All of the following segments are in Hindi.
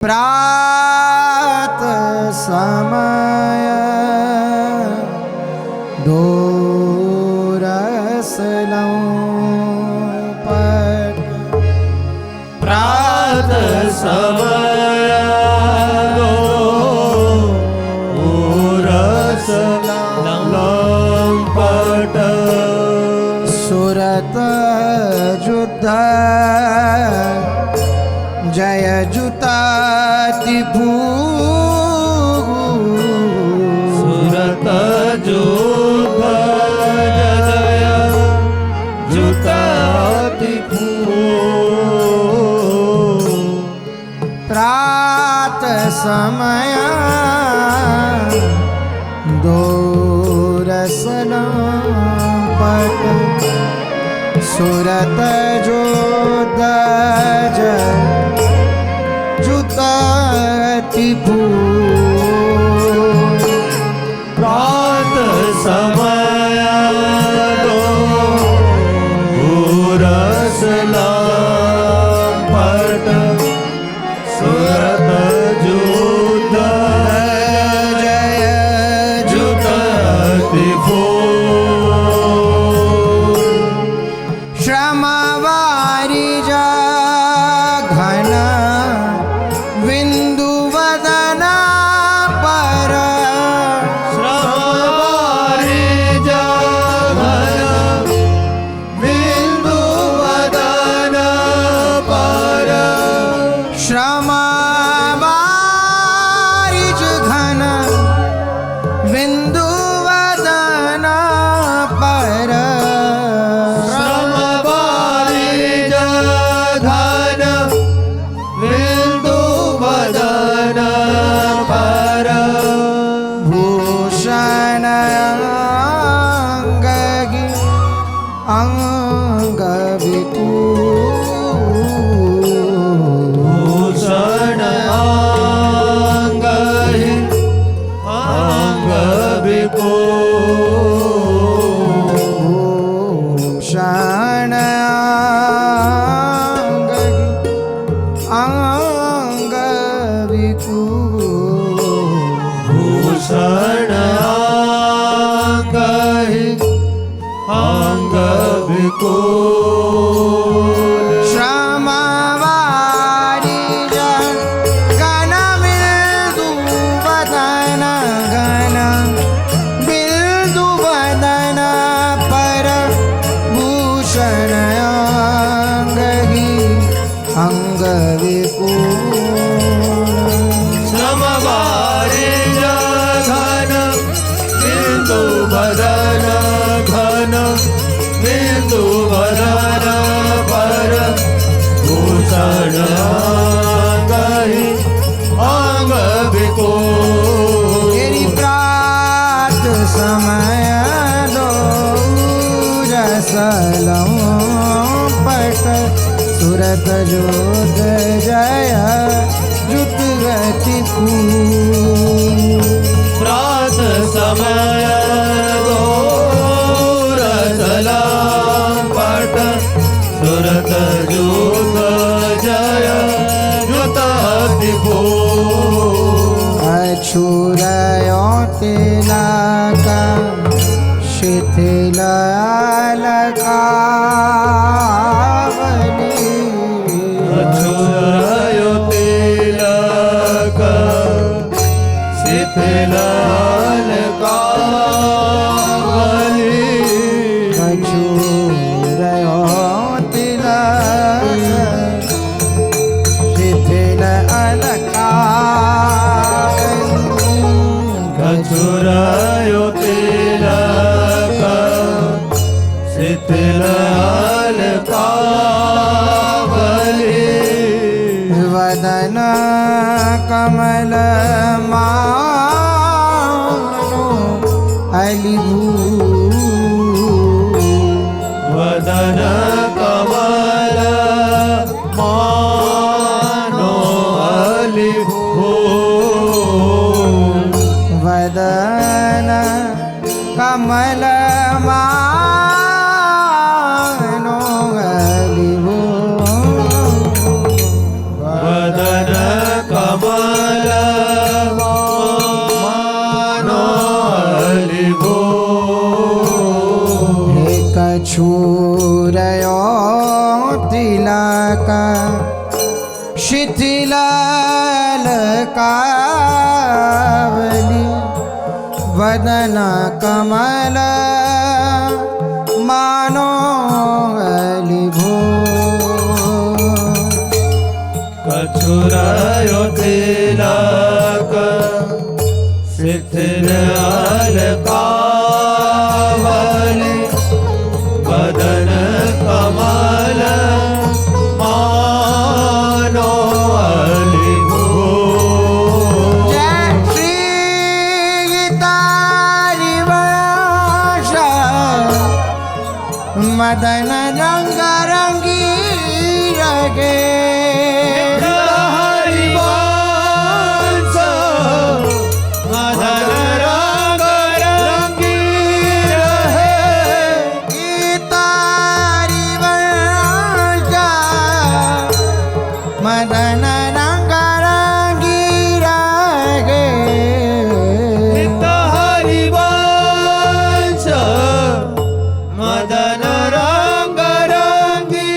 प्रात समय दोरस लंपट। प्रात समय दोरस लंपट। सुरत युद्ध जय जुताति भूः। सुरत युद्ध जय जुताति भूः। प्रात समय दोरस लंपट। सुरत युद्ध जय जुताति भूः। प्रात समय दोरस लंपट। सुरत युद्ध जय जुताति भूः। श्रम वारिज घन बिंदु वदन पर। श्रम वारिज घन बिंदु वदन पर। श्रम वारिज घन बिंदु वदन पर। श्रम वारिज घन बिंदु वदन पर। भूषण अंगहि अंग विकूल। भूषण अंगहि अंग विकूल। भूषण अंगहि अंग विकूल। भूषण अंगहि अंग विकूल। श्रम वारिज घन बिंदु वदन घन बिंदु वदन पर। भूषण अंगहि अंग विकूल। श्रम वारिज घन बिंदु वदन घन बिंदु वदन पर। भूषण अंगहि अंग विकूल। तेरी प्रात समय दोरस लंपट। सुरत युद्ध जय जुताति भूः। प्रात समय दोरस लंपट। सुरत युद्ध जय जुताति भूः। अछूरयो तिलक शिथिल अलकावली। अछूरयो तिलक शिथिल अलकावली। अछूरयो तिलक शिथिल अलकावली। अछूरयो तिलक शिथिल अलकावली। वदन कमल मानो अलिभूः। वदन कमल मानो अलिभूः। वदन कमल मानो अलिभूः। वदन कमल कमल मानो अलिभो कछूरयो तिलक शिथिलकावली वदन कमल मानो अलिभो कछुरायो तिलक शिथिल अलकावली वदन कमल मानो अलिभो जय श्री गीतारी वर्ष मदन रंग रंगी रगे हरिवंश मदन रंग रंगी रहे गीतारी वर्ष मदन रंग रंगी रगे हरिवंश मदन रंग रंगी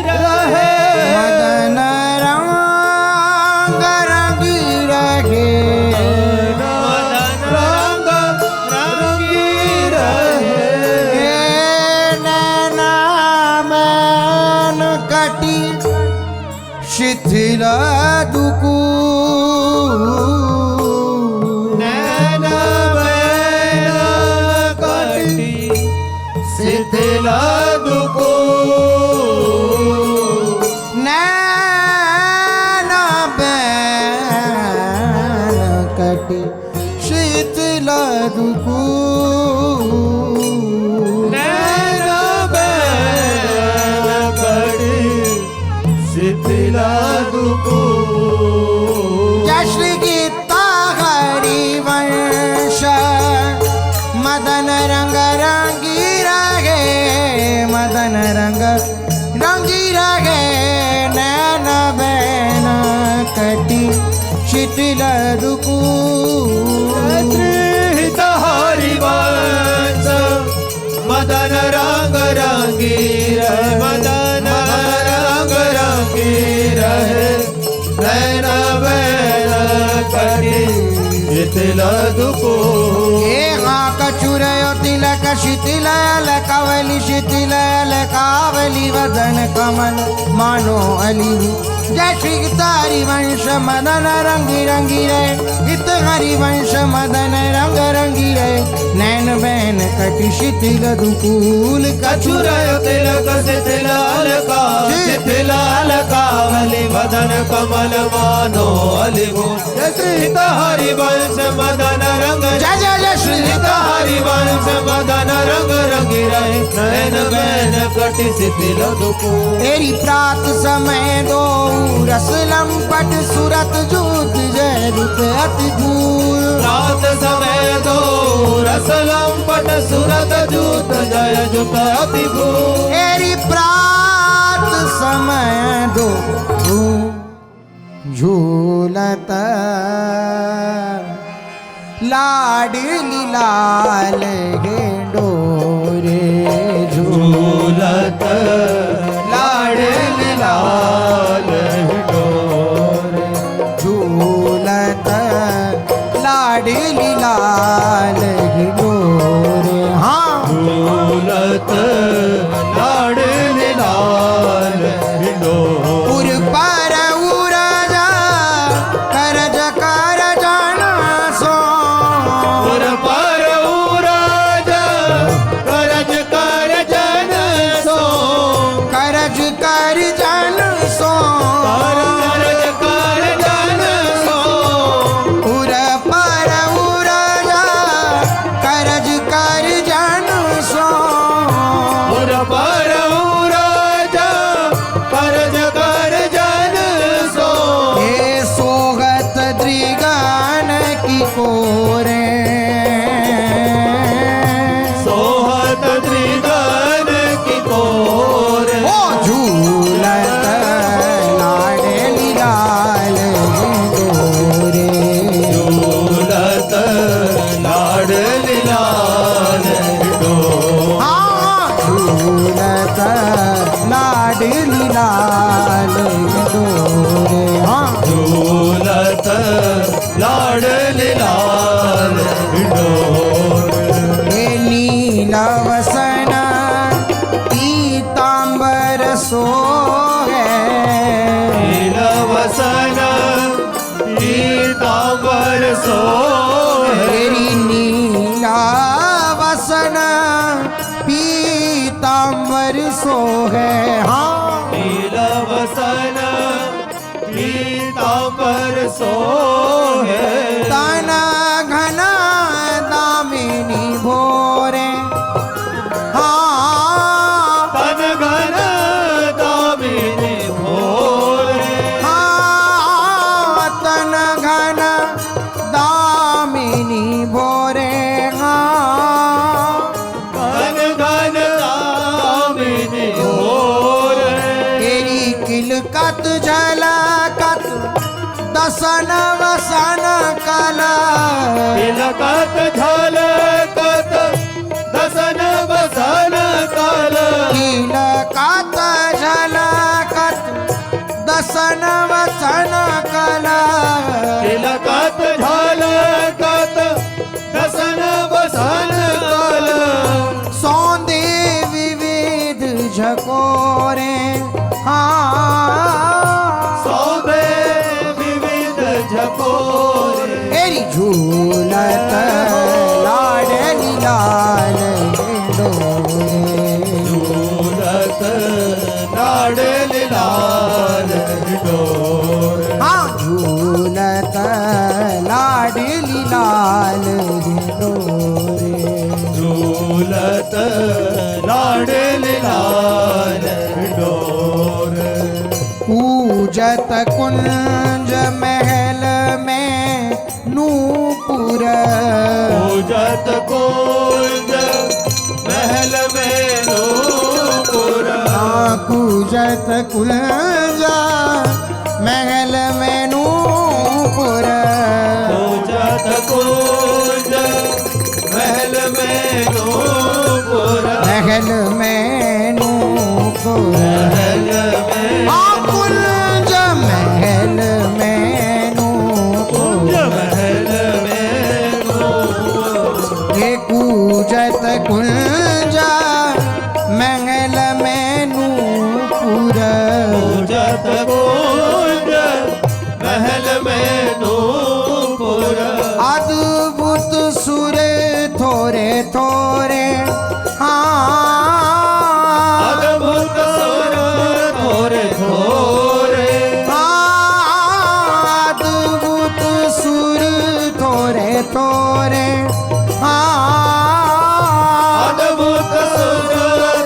रहे मदन रंग रंगी रगे मदन रंग रंगी रहे नैना मैन कटी शिथिल दुकू नैन बैन कटी शिथिल दुकू नैना बैन कटी शिथिल दुकू नैन बैन कटी शिथिल दुकू जय श्री गीता हरिवंश मदन रंग रंगी रगे मदन रंग रंगी रगे नैन बैन कटी शिथिल दुकू श्रीहित हरिवंश मदन रंग रंगी रहे मदन रंग रंगी रहे नैन बैन कटी शिथिल दुकू कचूरयो तिलक शिथिल अलकावली शिथिल अलकावली वदन कमल मानो अलिभो जय श्री तारी वंश मदन रंगी रंगी रहे इत हरिवंश मदन रंग रंगी रहे नैन बैन कटी शिथिल दुकूल कछुरायो तिलक शिथिल अलकावली वदन कमल मानो अलिभो जय श्रीत हरिवंश मदन रंग जय जय जय श्री हरिवंश मदन रंग रंगी रहे नैन बैन कटी शिथिल दुकू तेरी प्रात समय दो रस लंपट सुरत जूत जय रूप अति दूर रात समय दो रस लंपट सुरत जूत जय जुत अति भूल तेरी प्रात समय दो झूलत लाडली लाल गेंडोरे झूलत लाडली लाल डोरे झूलत लाडली लाल गेंडोरे हाँ झूलत लाडली लाल डोरे उर पर उराजा करज कर जाना सो उर पर उराजा करज कर जन सो करज कर जन सो करज कर जन सो उर पर उराजा करज कर जन सो उर पर उराजा करज कर जन सो हे सोगत द्रिगान की कोरे सोहत त्रिगन की कोर ओ झूलत लाडली लाल गेंडोरे सोहे तेरी नीला वसन पीतांबर सोहे हाँ नीला वसन पीतांबर सोहे तन घना दामिनी भोरे हाँ तन घन दामिनी भोरे हाँ तन घन दामिनी भोरे हाँ तन घन दामिनी भोरे तेरी किलकत झलकत दसन वसन कला तिलकत झलकत दसन बसन कल किलकत झलकत दसन वसन कला तिलकत झलकत दसन बसन कल सौंदे विविध झकोरे हाँ सौदे विविध झकोरे तेरी झूलत लाडली लाल डोरे झूलत लाडल लाल डोर हाँ झूलत लाडली लाल डोरे झूलत लाडल लाल डोर पूजत कुंज महल में नूपुर पूजत कुंज महल में नूपुर पूजत कुंज महल में नूपुर पूजत कुंज महल में नूपुर महल में नूपुर महल में कुंज महल में कुंज नूपुर महल में नूपुर हे पूजत कुंज महल में नूपुर पूजत कुंज महल में नूपुर अद्भुत सुर थोरे थोरे हाँ अद्भुत सुर थोरे थोरे हाँ अद्भुत सुर थोरे थोरे हाँ अद्भुत सुर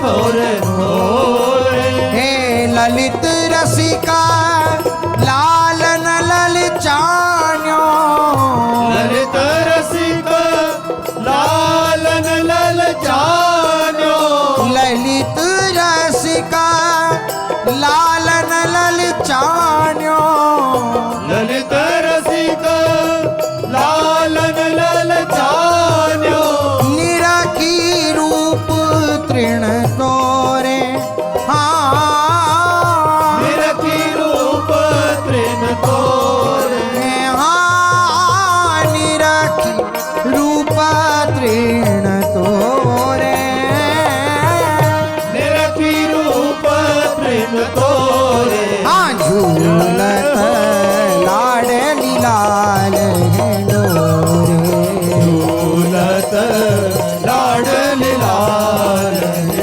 थोरे थोरे हे ललित रसिका लालन ललचान्यो ललित रसिक लालन ललचान्यो ललित रसिका लालन ललचान्यो ललित रसिक लालन ललचान्यो निरखी रूप तृण तोरे हाँ निरखी रूप तृण तोरे हाँ निरखी रूप तृण तोरे निरखी रूप तृण तोरे हाँ झूलत लाडली लाल डोरे झूलत लाडल लाल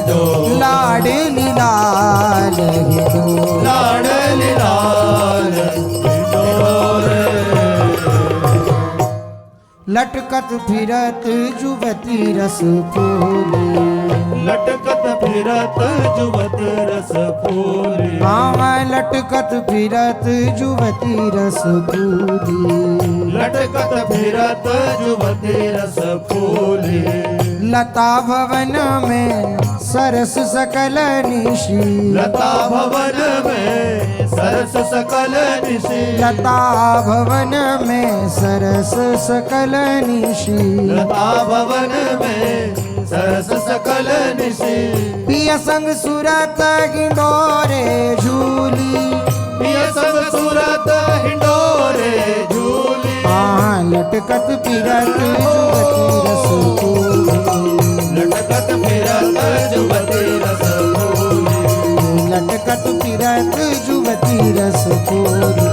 डोर लाडली लाल डोरे लाडल लाल डोर लटकत फिरत जुवती रस फूली लटकत फिरत जुवत रस फूली हाँ लटकत फिरत जुवती रस फूली लटकत फिरत जुवती रस फूली लता भवन में सरस सकल निशी लता भवन में सरस सकल निशी लता भवन में सरस सकल निशी लता भवन में सरस सकल निशी पिया संग सुरत गिंडोरे झूली पिय संग सूरत हिंडोरे झूली हाँ लटकत फिरत जुवती रस फूली लटकत फिरत जुवती रस फूली लटकत फिरत जुवती रस फूली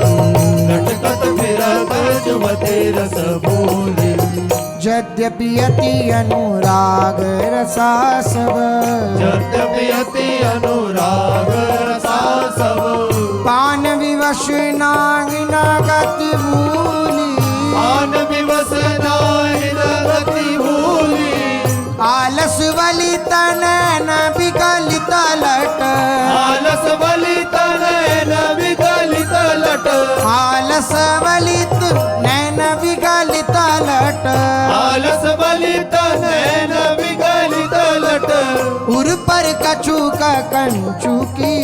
लटकत फिरत जुवती जुवते रस भूले यद्यपि अति अनुराग रसासव यद्यपि अति अनुराग रसा सब पान विवश नागिन गति भूली मान विवश नाहिन गति भूली आलस बलि तनैन विकलित लट आलस बलित नैन विकलित लट आलस बलित नैन विकलित लट आलस बलित नैन विकलित लट उर पर कछु का कंचु की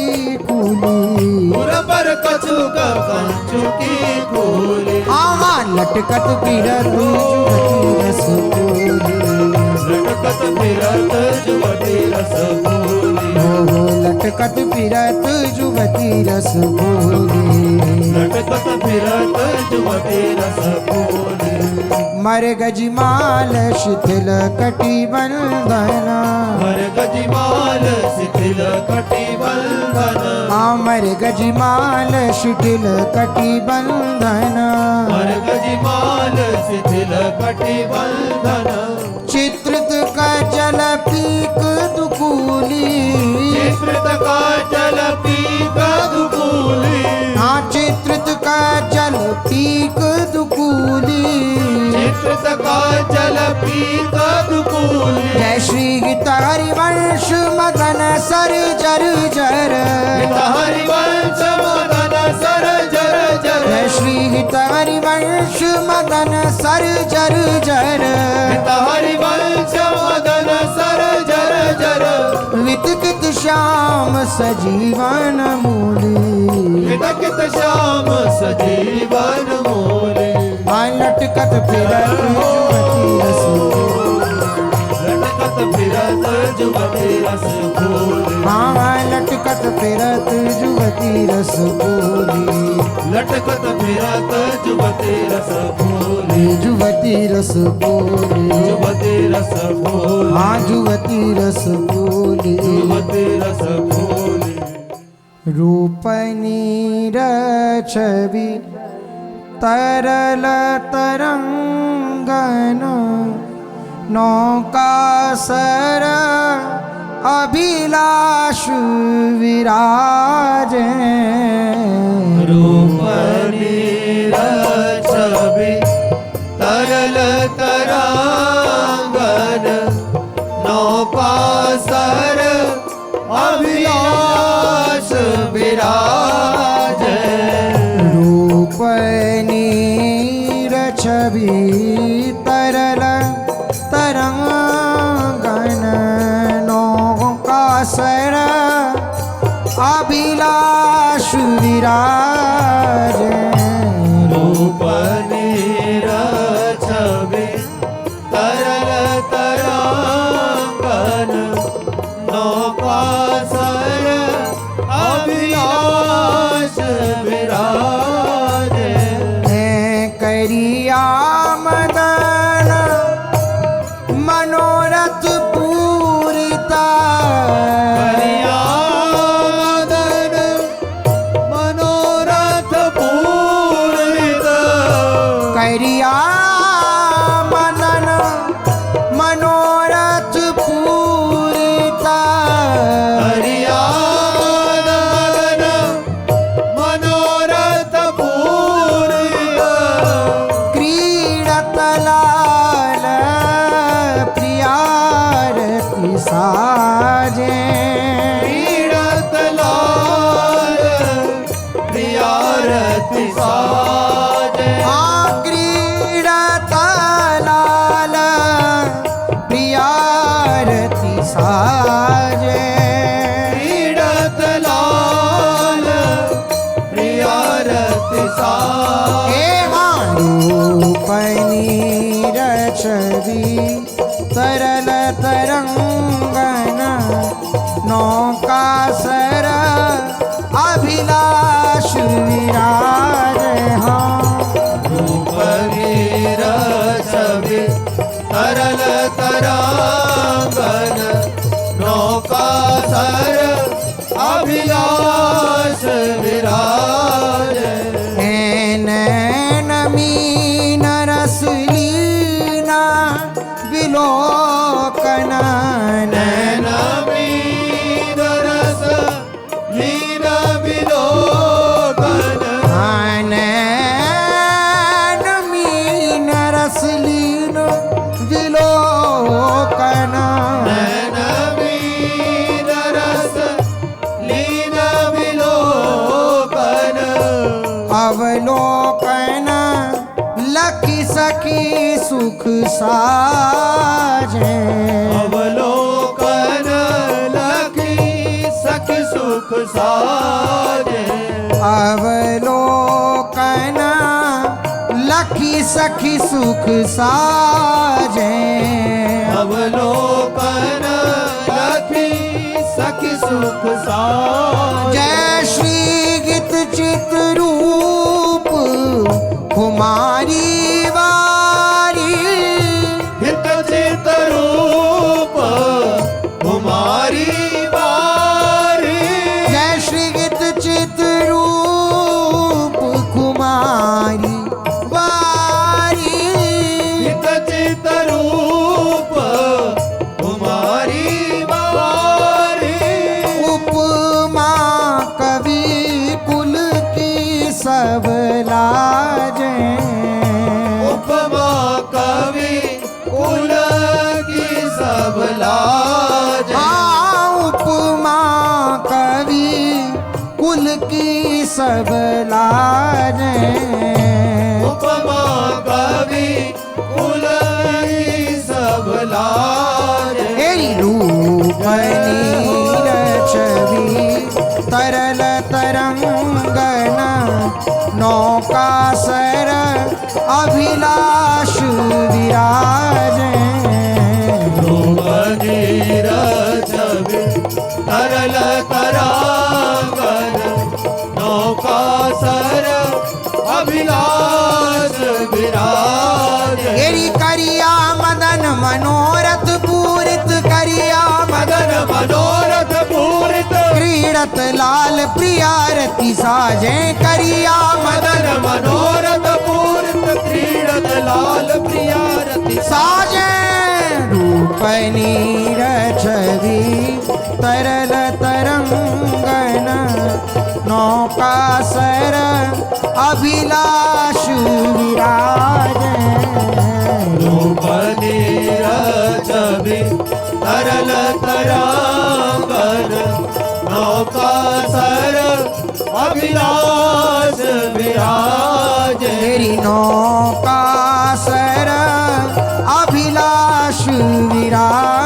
कूली पुर पर कछु का कंचु की खूली आहा लटकत फिरत जुवती रस भूली लटकत फिरत जुवती रस भूली हो लटकत फिरत जुवती रस भूली लटकत फिरत जुवती रस भूली मर गजमाल शिथिल कटी बंधना हर गजमाल शिथिल कटि बंधन अमर गजमाल शिथिल कटी बंधना हर गजमाल शिथिल कटि बंधन चित्रित का जल पीक दुकूली चित्रित का जल पीक दुकूली हाँ चित्रित का जल पीक दुकूली चित्रित का जल पीक दुकूली जय श्री गीता हरिवंश मदन सर जर जर हरिवंश मदन सर जर जर जय श्री गीता हरिवंश मदन सर जर जर हरिवंश मदन सर जर जर वितकित श्याम सजीवन मूली वितकित श्याम सजीवन मूले लटकत फिरत जुवती रस लटकत फिरत जुवती रस भूले हाँ लटकत फिरत जुवती रस भूली लटकत फिरत जुवती रस भूले जुवती रस भूली जुवती रस भूले हाँ जुवती रस भूली जुवती रस भूले रूपनी छवि तरल तरंगन नौका सर अभिलाष विराज रूपनी छवि तरल तरांगन नौका सर अभिलाष विराज रूपनी छवि तरल तरंगन नौका सर अभिलाष विराज रूपनी छवि तरल तरांगन नौका सर अभिलाष विराज करिया मदन मनोरथ पूरिता करिया मदन मनोरथ पूरित करिया मदन मनोरथ पूरिता करिया मदन मनोरथ पूरित क्रीडत लाल प्रियारति साजे क्रीडत लाल प्रियारति साजे क्रीडत लाल प्रियारति साजे क्रीडत लाल प्रियारति साजे रूपनी छवि तरल तरंगन नौका सर अभिलाष विराज हाँ रूपनी छवि तरल तरांगन नौका सर अभिलाष विराज नैन मीन रसलीना विलोकन नैन मीन रस लीन विलोकन नैन मीन रसलीन विलोकन नैन मीन रस लीन विलोकन अवलोकन लखी सखी सुख साजे अवलोकन लखी सखी सुख साजे अवलोकन लखी सखी सुख साजे अवलोकन लखी सखी सुख साजे जय श्री गीत चित रूप कुमारी वारी हित चित रूप कुमारी बारी जय श्री गीत चित रूप कुमारी वारी हित चित रूप कुमारी बारी उपमा कवि कुल की सब लाजे उपमा कवि कुल की सब लाज हाँ उपमा कवि कुल की सब लाजे उपमा कवि कुल की सब लाज तेरी रूप नीर छवि तरल तरंगन नौका सर अभिलाष विराजे नीर छवि तरल तरांगन नौका सर अभिलाष विराज तेरी करिया मदन मनोरथ पूरित करिया मदन मनोरथ पूरित क्रीड़त लाल प्रियारति साजे करिया मदन मनोरथ पूरित क्रीडत लाल प्रियारति साजे रूप नीर छवि तरल तरंगन नौका सर अभिलाष विराजे रूप नीर छवि तरल तरांगन नौका सर अभिलाष विराज तेरी नौका सर अभिलाष विराजे